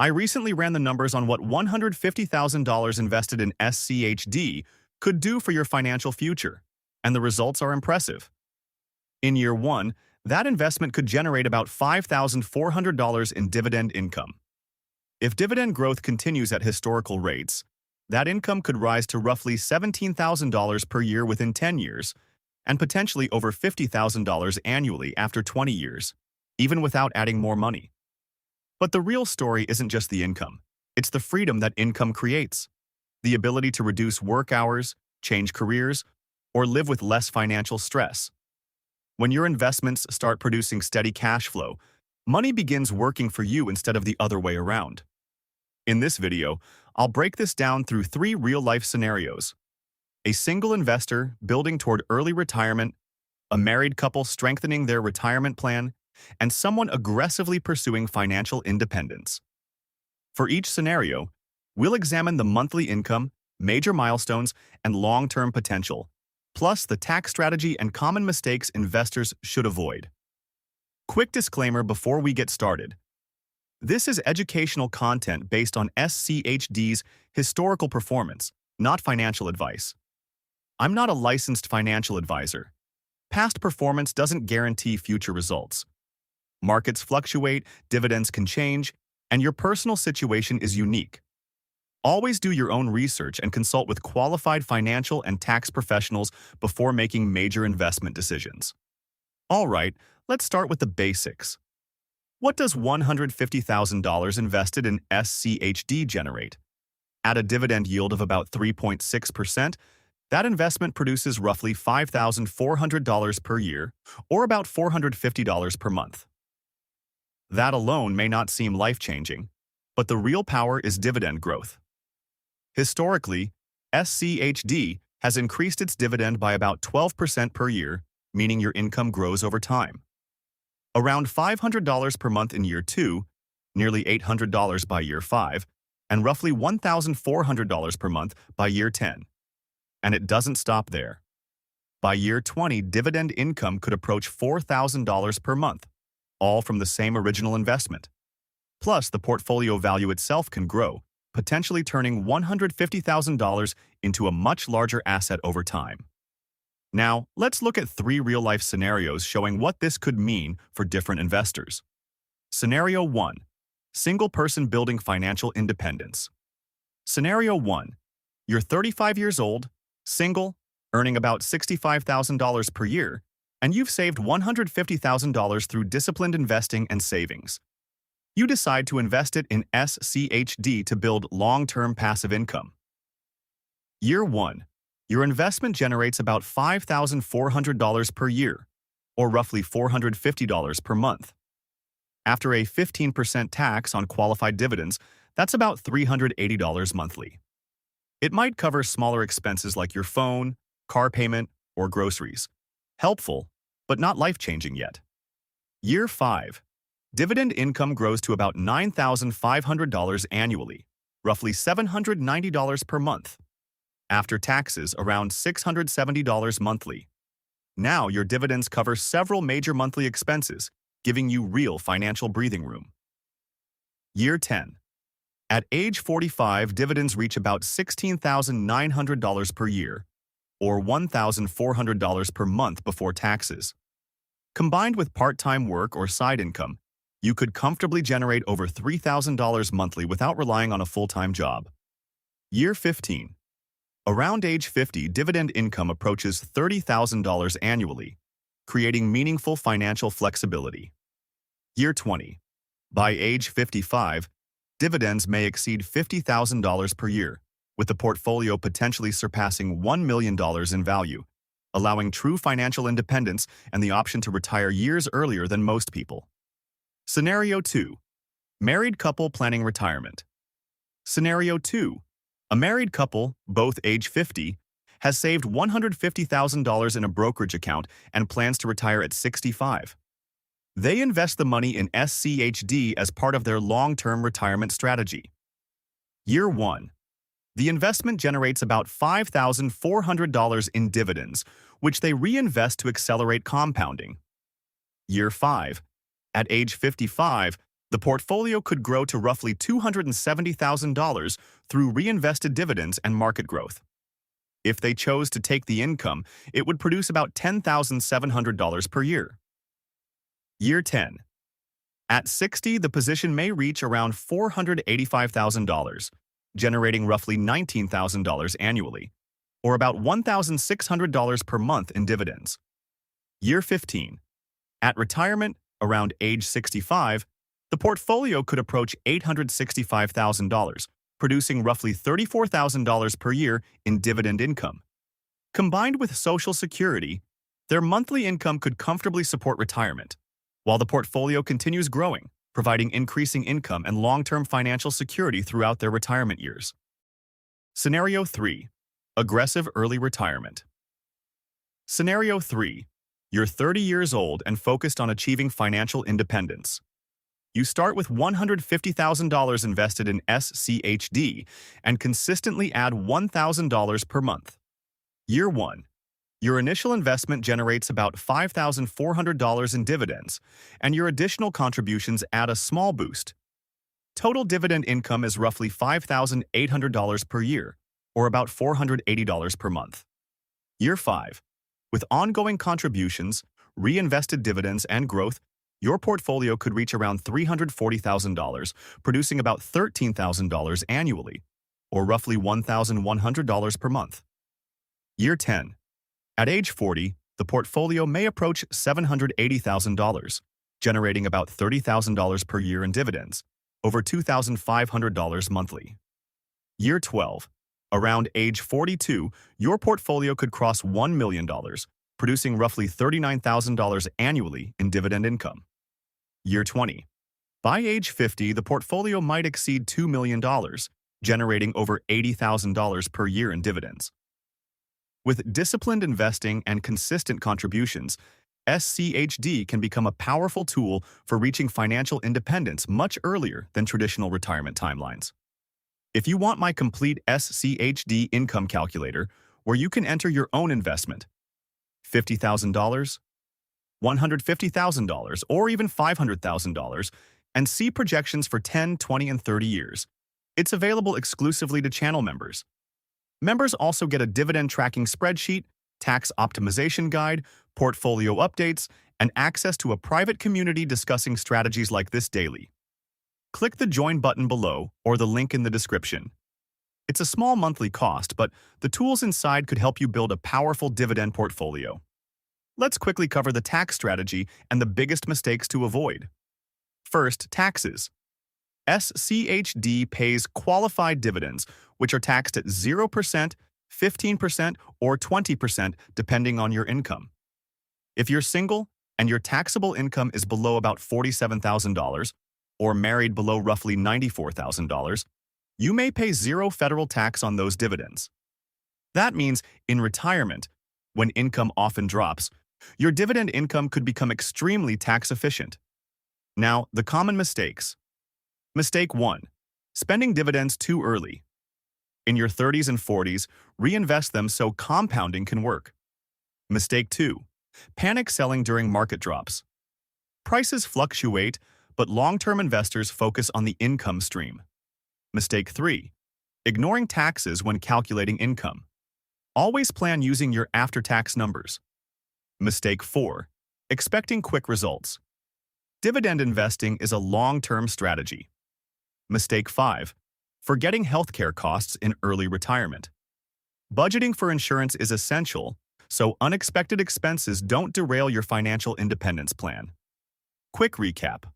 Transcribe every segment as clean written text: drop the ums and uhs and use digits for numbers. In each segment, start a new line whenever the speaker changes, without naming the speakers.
I recently ran the numbers on what $150,000 invested in SCHD could do for your financial future, and the results are impressive. In year one, that investment could generate about $5,400 in dividend income. If dividend growth continues at historical rates, that income could rise to roughly $17,000 per year within 10 years, and potentially over $50,000 annually after 20 years, even without adding more money. But the real story isn't just the income. It's the freedom that income creates. The ability to reduce work hours, change careers, or live with less financial stress. When your investments start producing steady cash flow, money begins working for you instead of the other way around. In this video, I'll break this down through 3 real-life scenarios: a single investor building toward early retirement, a married couple strengthening their retirement plan, and someone aggressively pursuing financial independence. For each scenario, we'll examine the monthly income, major milestones, and long-term potential, plus the tax strategy and common mistakes investors should avoid. Quick disclaimer before we get started. This is educational content based on SCHD's historical performance, not financial advice. I'm not a licensed financial advisor. Past performance doesn't guarantee future results. Markets fluctuate, dividends can change, and your personal situation is unique. Always do your own research and consult with qualified financial and tax professionals before making major investment decisions. All right, let's start with the basics. What does $150,000 invested in SCHD generate? At a dividend yield of about 3.6%, that investment produces roughly $5,400 per year, or about $450 per month. That alone may not seem life-changing, but the real power is dividend growth. Historically, SCHD has increased its dividend by about 12% per year, meaning your income grows over time. Around $500 per month in year 2, nearly $800 by year 5, and roughly $1,400 per month by year 10. And it doesn't stop there. By year 20, dividend income could approach $4,000 per month, all from the same original investment. Plus, the portfolio value itself can grow, potentially turning $150,000 into a much larger asset over time. Now, let's look at 3 real-life scenarios showing what this could mean for different investors. Scenario 1. Single person building financial independence. Scenario 1. You're 35 years old, single, earning about $65,000 per year, and you've saved $150,000 through disciplined investing and savings. You decide to invest it in SCHD to build long-term passive income. Year 1. Your investment generates about $5,400 per year, or roughly $450 per month. After a 15% tax on qualified dividends, that's about $380 monthly. It might cover smaller expenses like your phone, car payment, or groceries. Helpful, but not life-changing yet. Year 5. Dividend income grows to about $9,500 annually, roughly $790 per month. After taxes, around $670 monthly. Now your dividends cover several major monthly expenses, giving you real financial breathing room. Year 10. At age 45, dividends reach about $16,900 per year, or $1,400 per month before taxes. Combined with part-time work or side income, you could comfortably generate over $3,000 monthly without relying on a full-time job. Year 15. Around age 50, dividend income approaches $30,000 annually, creating meaningful financial flexibility. Year 20. By age 55, dividends may exceed $50,000 per year, with the portfolio potentially surpassing $1 million in value, allowing true financial independence and the option to retire years earlier than most people. Scenario 2. Married couple planning retirement. Scenario 2. A married couple, both age 50, has saved $150,000 in a brokerage account and plans to retire at 65. They invest the money in SCHD as part of their long-term retirement strategy. Year 1. The investment generates about $5,400 in dividends, which they reinvest to accelerate compounding. Year 5. At age 55, The portfolio could grow to roughly $270,000 through reinvested dividends and market growth. If they chose to take the income, it would produce about $10,700 per year. Year 10. At 60, the position may reach around $485,000, generating roughly $19,000 annually, or about $1,600 per month in dividends. Year 15. At retirement, around age 65, the portfolio could approach $865,000, producing roughly $34,000 per year in dividend income. Combined with Social Security, their monthly income could comfortably support retirement, while the portfolio continues growing, providing increasing income and long-term financial security throughout their retirement years. Scenario 3. Aggressive early retirement. Scenario 3. You're 30 years old and focused on achieving financial independence. You start with $150,000 invested in SCHD and consistently add $1,000 per month. Year 1. Your initial investment generates about $5,400 in dividends, and your additional contributions add a small boost. Total dividend income is roughly $5,800 per year, or about $480 per month. Year 5. With ongoing contributions, reinvested dividends, and growth, your portfolio could reach around $340,000, producing about $13,000 annually, or roughly $1,100 per month. Year 10. At age 40, the portfolio may approach $780,000, generating about $30,000 per year in dividends, over $2,500 monthly. Year 12. Around age 42, your portfolio could cross $1 million, producing roughly $39,000 annually in dividend income. Year 20. By age 50, the portfolio might exceed $2 million, generating over $80,000 per year in dividends. With disciplined investing and consistent contributions, SCHD can become a powerful tool for reaching financial independence much earlier than traditional retirement timelines. If you want my complete SCHD income calculator, where you can enter your own investment, $50,000, $150,000, or even $500,000, and see projections for 10, 20, and 30 years, it's available exclusively to channel members. Members also get a dividend tracking spreadsheet, tax optimization guide, portfolio updates, and access to a private community discussing strategies like this daily. Click the Join button below or the link in the description. It's a small monthly cost, but the tools inside could help you build a powerful dividend portfolio. Let's quickly cover the tax strategy and the biggest mistakes to avoid. First, taxes. SCHD pays qualified dividends, which are taxed at 0%, 15%, or 20% depending on your income. If you're single and your taxable income is below about $47,000, or married below roughly $94,000, you may pay zero federal tax on those dividends. That means in retirement, when income often drops, your dividend income could become extremely tax efficient. Now, the common mistakes. Mistake 1. Spending dividends too early. In your 30s and 40s, reinvest them so compounding can work. Mistake 2. Panic selling during market drops. Prices fluctuate, but long-term investors focus on the income stream. Mistake 3. Ignoring taxes when calculating income. Always plan using your after-tax numbers. Mistake 4. Expecting quick results. Dividend investing is a long-term strategy. Mistake 5. Forgetting healthcare costs in early retirement. Budgeting for insurance is essential, so unexpected expenses don't derail your financial independence plan. Quick recap.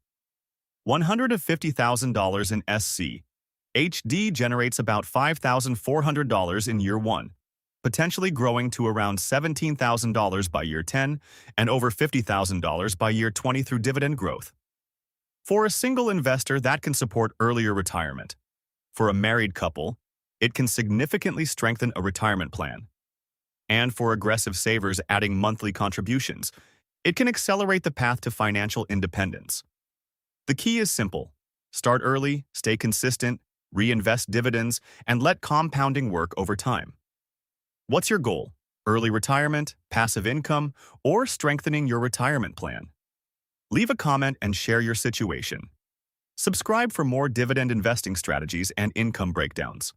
$150,000 in SCHD generates about $5,400 in year 1, potentially growing to around $17,000 by year 10 and over $50,000 by year 20 through dividend growth. For a single investor, that can support earlier retirement. For a married couple, it can significantly strengthen a retirement plan. And for aggressive savers adding monthly contributions, it can accelerate the path to financial independence. The key is simple. Start early, stay consistent, reinvest dividends, and let compounding work over time. What's your goal? Early retirement, passive income, or strengthening your retirement plan? Leave a comment and share your situation. Subscribe for more dividend investing strategies and income breakdowns.